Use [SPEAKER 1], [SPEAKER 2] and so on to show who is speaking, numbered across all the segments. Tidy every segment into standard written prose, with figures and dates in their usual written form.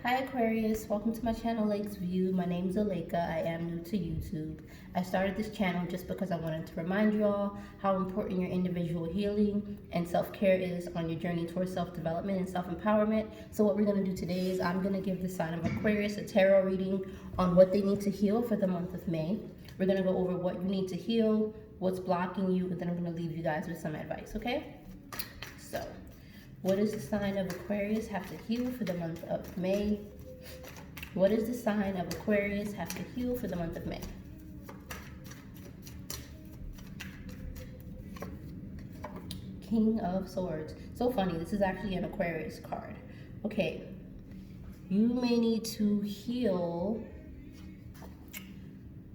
[SPEAKER 1] Hi Aquarius, welcome to my channel Lake's View. My name is Aleka. I am new to YouTube. I started this channel just because I wanted to remind you all how important your individual healing and self-care is on your journey towards self-development and self-empowerment. So what we're going to do today is I'm going to give the sign of Aquarius a tarot reading on what they need to heal for the month of May. We're going to go over what you need to heal, what's blocking you, and then I'm going to leave you guys with some advice, okay? So, what does the sign of Aquarius have to heal for the month of May? What does the sign of Aquarius have to heal for the month of May? King of Swords. So funny, this is actually an Aquarius card. Okay, you may need to heal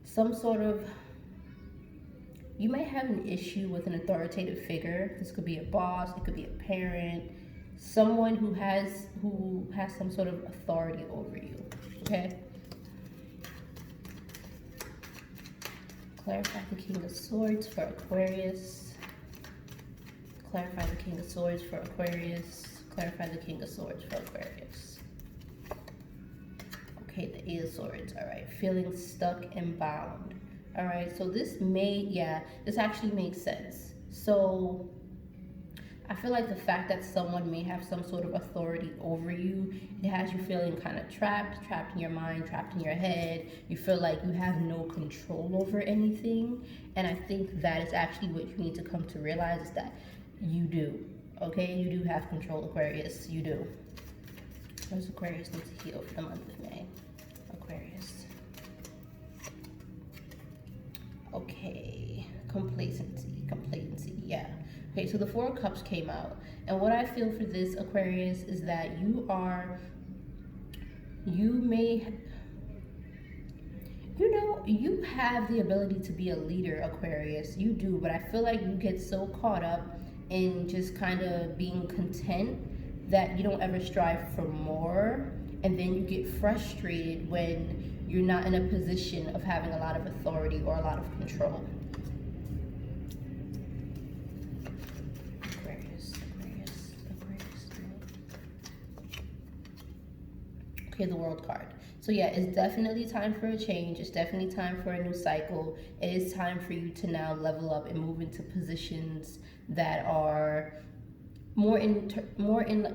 [SPEAKER 1] some sort of, you may have an issue with an authoritative figure. This could be a boss, it could be a parent, someone who has some sort of authority over you. Okay? Clarify the King of Swords for Aquarius. Clarify the King of Swords for Aquarius. Clarify the King of Swords for Aquarius. Okay, the Eight of Swords. All right, feeling stuck and bound. All right, so this this actually makes sense. So I feel like the fact that someone may have some sort of authority over you, it has you feeling kind of trapped in your mind, trapped in your head. You feel like you have no control over anything. And I think that is actually what you need to come to realize is that you do, okay? You do have control, Aquarius, you do. What does Aquarius need to heal for the month of May? Aquarius. Okay, complacency, yeah. Okay, so the Four of Cups came out. And what I feel for this, Aquarius, is that you have the ability to be a leader, Aquarius. You do, but I feel like you get so caught up in just kind of being content that you don't ever strive for more. And then you get frustrated when you're not in a position of having a lot of authority or a lot of control. Aquarius. Okay, the World card. So yeah, it's definitely time for a change. It's definitely time for a new cycle. It is time for you to now level up and move into positions that are more in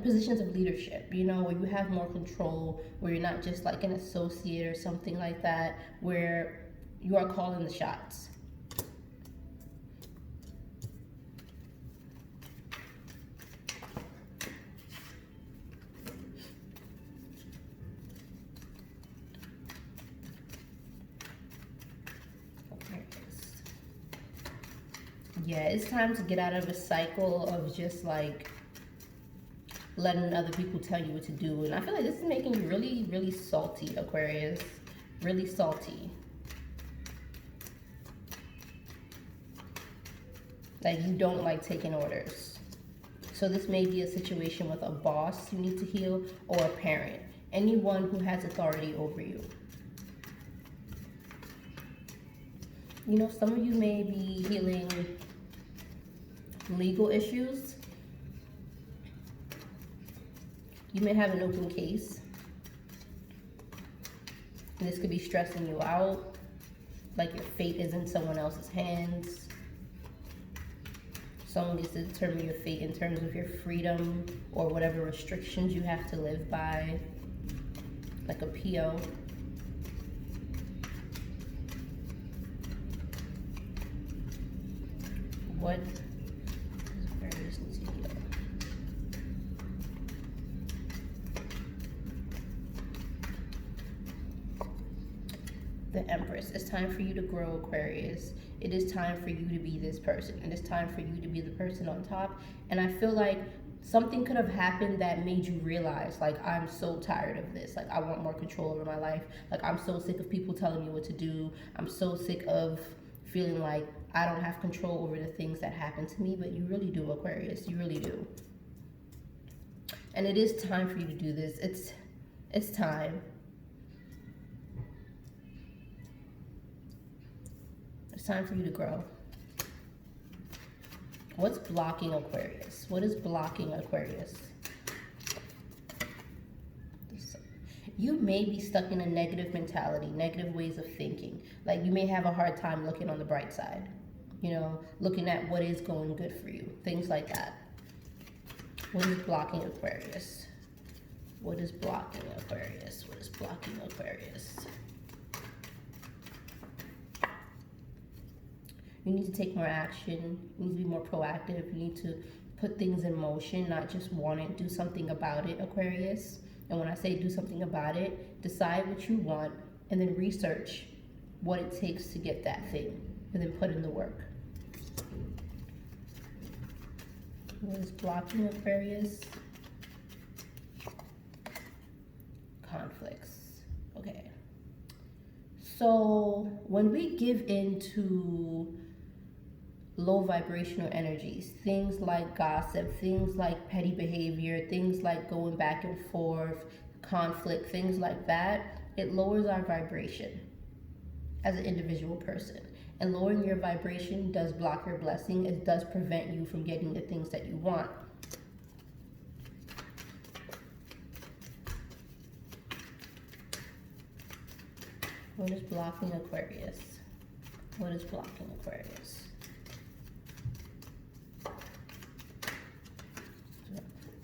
[SPEAKER 1] positions of leadership, you know, where you have more control, where you're not just like an associate or something like that, where you are calling the shots. Yeah, it's time to get out of a cycle of just like letting other people tell you what to do. And I feel like this is making you really, really salty, Aquarius. Really salty. Like you don't like taking orders. So this may be a situation with a boss you need to heal or a parent. Anyone who has authority over you. You know, some of you may be healing legal issues. You may have an open case. And this could be stressing you out, like your fate is in someone else's hands. Someone needs to determine your fate in terms of your freedom or whatever restrictions you have to live by, like a PO. What does Aquarius need to heal? The Empress. It's time for you to grow, Aquarius. It is time for you to be this person. It is time for you to be the person on top. And I feel like something could have happened that made you realize, like, I'm so tired of this. Like, I want more control over my life. Like, I'm so sick of people telling me what to do. I'm so sick of feeling like I don't have control over the things that happen to me. But you really do, Aquarius. You really do. And it is time for you to do this. It's time. It's time for you to grow. What's blocking Aquarius? What is blocking Aquarius? you may be stuck in a negative mentality, negative ways of thinking. Like you may have a hard time looking on the bright side, you know, looking at what is going good for you, things like that. What is blocking Aquarius? What is blocking Aquarius? What is blocking Aquarius? You need to take more action. You need to be more proactive. You need to put things in motion, not just want it. Do something about it, Aquarius. And when I say do something about it, decide what you want and then research what it takes to get that thing and then put in the work. What is blocking Aquarius? Conflicts. Okay. So when we give in to low vibrational energies, things like gossip, things like petty behavior, things like going back and forth, conflict, things like that, it lowers our vibration as an individual person. And lowering your vibration does block your blessing. It does prevent you from getting the things that you want. What is blocking Aquarius? What is blocking Aquarius?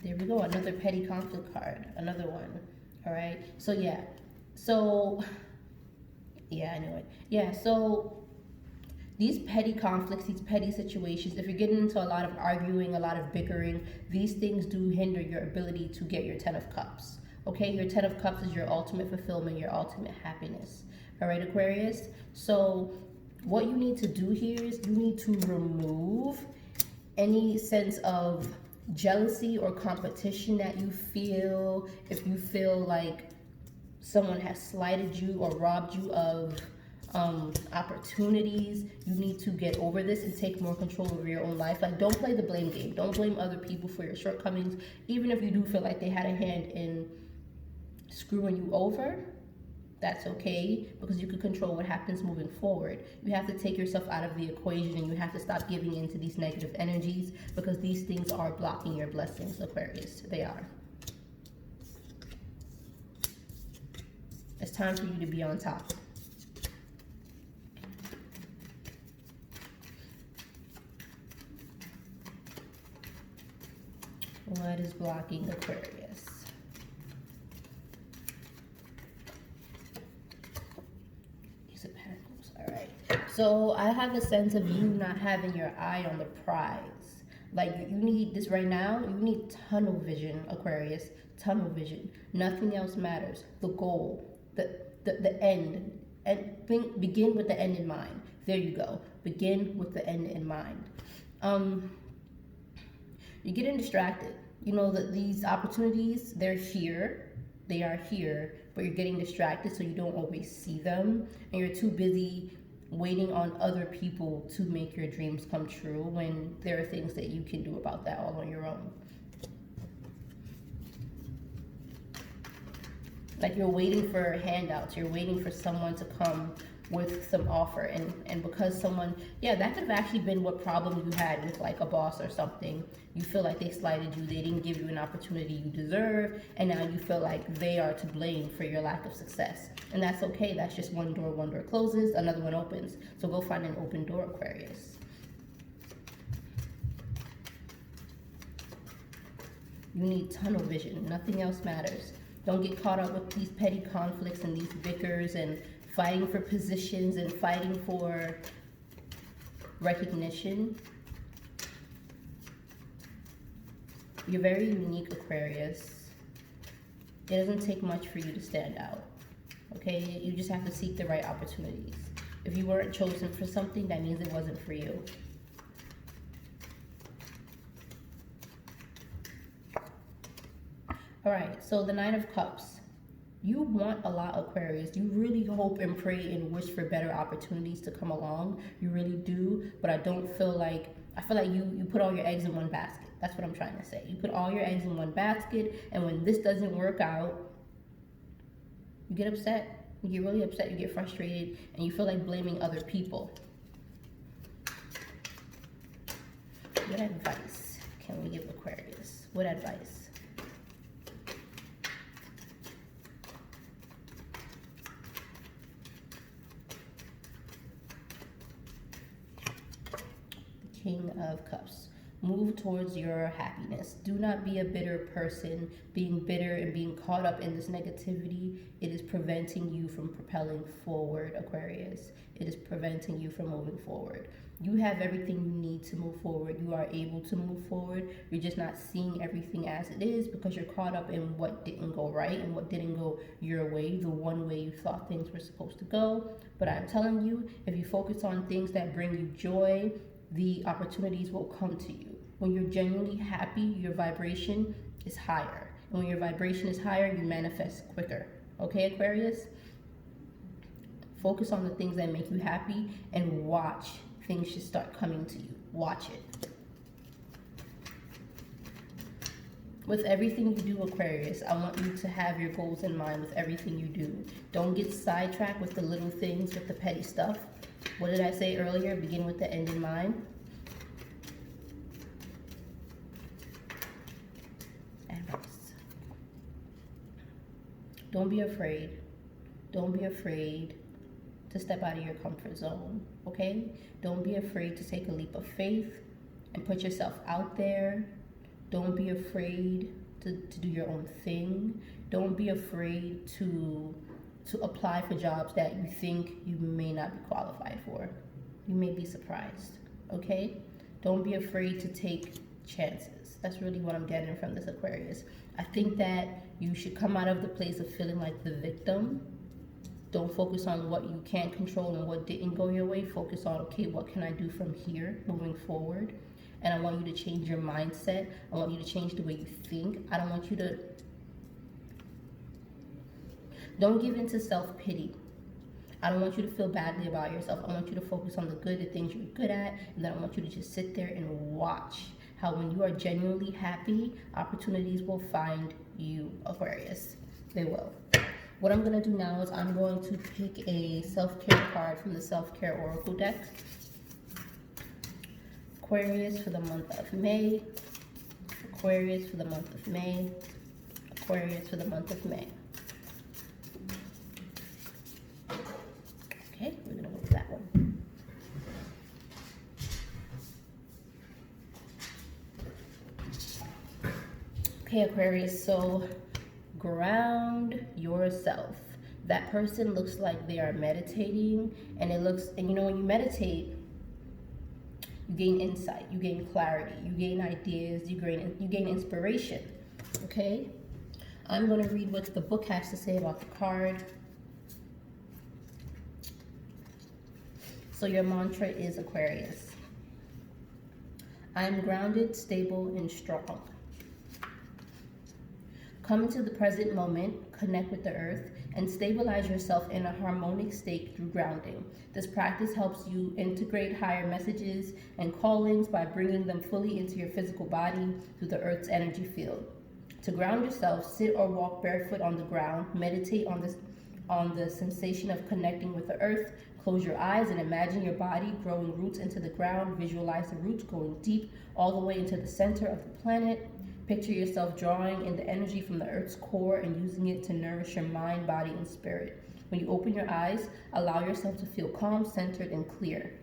[SPEAKER 1] There we go, another petty conflict card, another one. All right, so yeah, I knew it. Yeah, so these petty conflicts, these petty situations, if you're getting into a lot of arguing, a lot of bickering, these things do hinder your ability to get your 10 of Cups. Okay, your 10 of Cups is your ultimate fulfillment, your ultimate happiness. All right, Aquarius? So what you need to do here is you need to remove any sense of jealousy or competition that you feel. If you feel like someone has slighted you or robbed you of opportunities, you need to get over this and take more control over your own life. Like, don't play the blame game. Don't blame other people for your shortcomings, even if you do feel like they had a hand in screwing you over. That's okay, because you can control what happens moving forward. You have to take yourself out of the equation and you have to stop giving into these negative energies, because these things are blocking your blessings, Aquarius. They are. It's time for you to be on top. What is blocking Aquarius? Ace of Pentacles. All right. So I have a sense of you not having your eye on the prize. Like, you need this right now. You need tunnel vision, Aquarius. Tunnel vision. Nothing else matters. The goal, the end, and begin with the end in mind. There you go. Begin with the end in mind. You're getting distracted. You know that these opportunities, they're here. They are here, but you're getting distracted, so you don't always see them, and you're too busy waiting on other people to make your dreams come true, when there are things that you can do about that all on your own. Like, you're waiting for handouts, you're waiting for someone to come with some offer, and because someone, yeah, that could have actually been what problem you had with like a boss or something. You feel like they slighted you, they didn't give you an opportunity you deserve, and now you feel like they are to blame for your lack of success. And that's okay. That's just one door closes, another one opens. So go find an open door, Aquarius. You need tunnel vision. Nothing else matters. Don't get caught up with these petty conflicts and these bickers and fighting for positions and fighting for recognition. You're very unique, Aquarius. It doesn't take much for you to stand out. Okay? You just have to seek the right opportunities. If you weren't chosen for something, that means it wasn't for you. All right, so the Nine of Cups. You want a lot, Aquarius. You really hope and pray and wish for better opportunities to come along. You really do, but I feel like you put all your eggs in one basket. That's what I'm trying to say. You put all your eggs in one basket, and when this doesn't work out, you get upset. You get really upset, you get frustrated, and you feel like blaming other people. What advice can we give Aquarius? What advice? King of Cups. Move towards your happiness. Do not be a bitter person. Being bitter and being caught up in this negativity, it is preventing you from propelling forward, Aquarius. It is preventing you from moving forward. You have everything you need to move forward. You are able to move forward. You're just not seeing everything as it is because you're caught up in what didn't go right and what didn't go your way, the one way you thought things were supposed to go. But I'm telling you, if you focus on things that bring you joy, the opportunities will come to you. When you're genuinely happy, your vibration is higher. And when your vibration is higher, you manifest quicker. Okay, Aquarius? Focus on the things that make you happy and watch things should start coming to you. Watch it. With everything you do, Aquarius, I want you to have your goals in mind with everything you do. Don't get sidetracked with the little things, with the petty stuff. What did I say earlier? Begin with the end in mind. And rest. Don't be afraid. Don't be afraid to step out of your comfort zone, okay? Don't be afraid to take a leap of faith and put yourself out there. Don't be afraid to do your own thing. Don't be afraid to apply for jobs that you think you may not be qualified for. You may be surprised, okay? Don't be afraid to take chances. That's really what I'm getting from this, Aquarius. I think that you should come out of the place of feeling like the victim. Don't focus on what you can't control and what didn't go your way. Focus on, okay, what can I do from here moving forward? And I want you to change your mindset. I want you to change the way you think. I don't want you to... Don't give into self-pity. I don't want you to feel badly about yourself. I want you to focus on the good, the things you're good at, and then I want you to just sit there and watch how when you are genuinely happy, opportunities will find you, Aquarius. They will. What I'm going to do now is I'm going to pick a self-care card from the Self-Care Oracle deck. Aquarius for the month of May. Aquarius for the month of May. Aquarius for the month of May. Okay, we're going to go with that one. Okay, Aquarius, so ground yourself. That person looks like they are meditating, and it looks, and you know, when you meditate, you gain insight, you gain clarity, you gain ideas, you gain inspiration. Okay, I'm going to read what the book has to say about the card. So your mantra is, Aquarius, I'm grounded, stable, and strong. Come into the present moment, connect with the earth, and stabilize yourself in a harmonic state through grounding. This practice helps you integrate higher messages and callings by bringing them fully into your physical body through the earth's energy field. To ground yourself, sit or walk barefoot on the ground, meditate on the sensation of connecting with the earth. Close your eyes and imagine your body growing roots into the ground. Visualize the roots going deep all the way into the center of the planet. Picture yourself drawing in the energy from the earth's core and using it to nourish your mind, body, and spirit. When you open your eyes, allow yourself to feel calm, centered, and clear.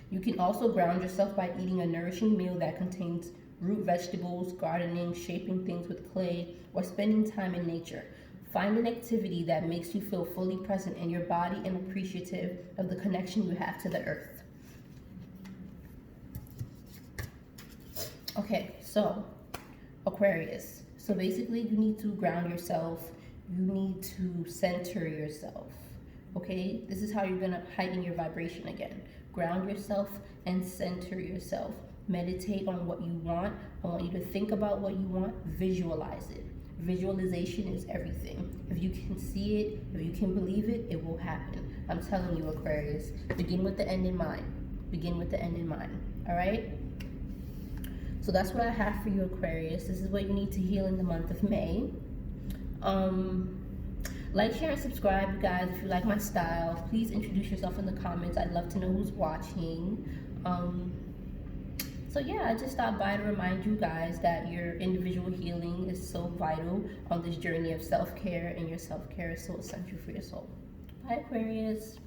[SPEAKER 1] You can also ground yourself by eating a nourishing meal that contains root vegetables, gardening, shaping things with clay, or spending time in nature. Find an activity that makes you feel fully present in your body and appreciative of the connection you have to the earth. Okay, so Aquarius. So basically you need to ground yourself. You need to center yourself. Okay, this is how you're going to heighten your vibration again. Ground yourself and center yourself. Meditate on what you want. I want you to think about what you want. Visualize it. Visualization is everything. If you can see it, if you can believe it, it will happen. I'm telling you, Aquarius. Begin with the end in mind. Begin with the end in mind. All right? So that's what I have for you, Aquarius. This is what you need to heal in the month of May. Like, share, and subscribe, you guys, if you like my style. Please introduce yourself in the comments. I'd love to know who's watching. So yeah, I just stopped by to remind you guys that your individual healing is so vital on this journey of self-care, and your self-care is so essential for your soul. Bye, Aquarius.